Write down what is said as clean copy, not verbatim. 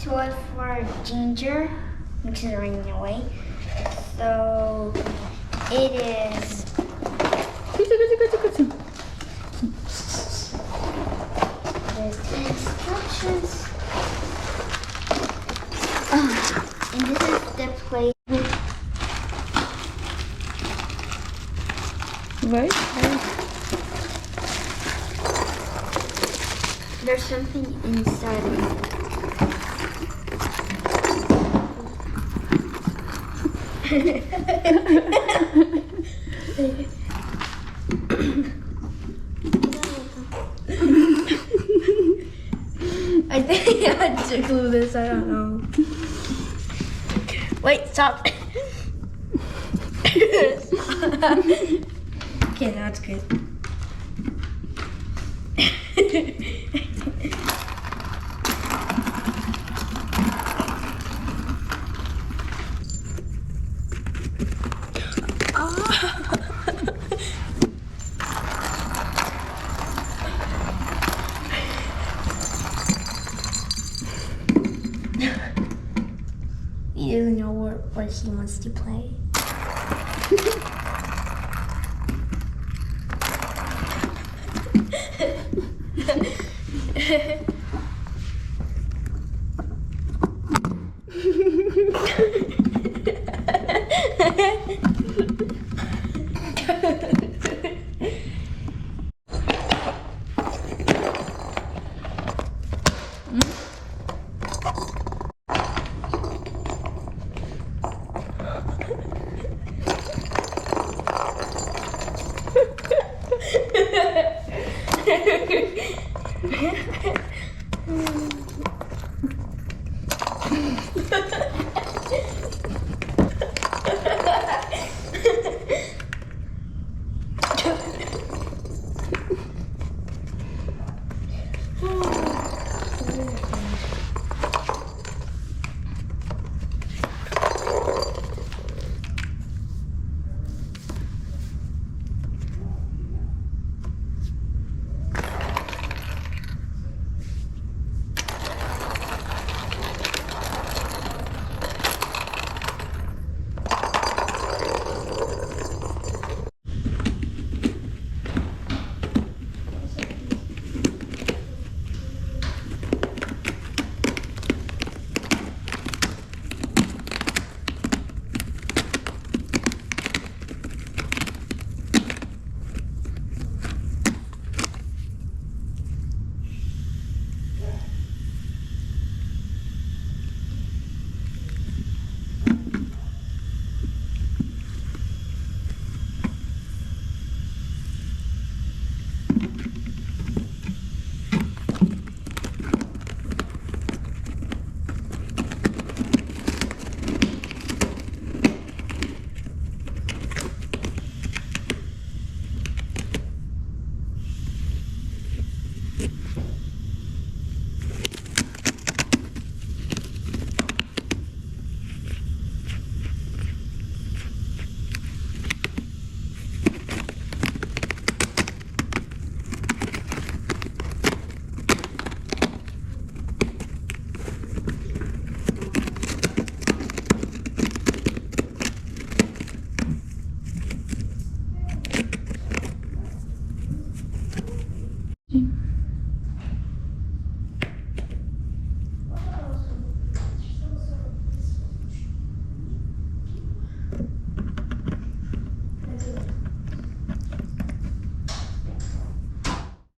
toy for Ginger, which is running away. So it is. There's the instructions. And this is the play. Right? There's something inside of it. I think I had to glue this, I don't know. Wait, stop. Okay, now it's good. He doesn't know what he wants to play.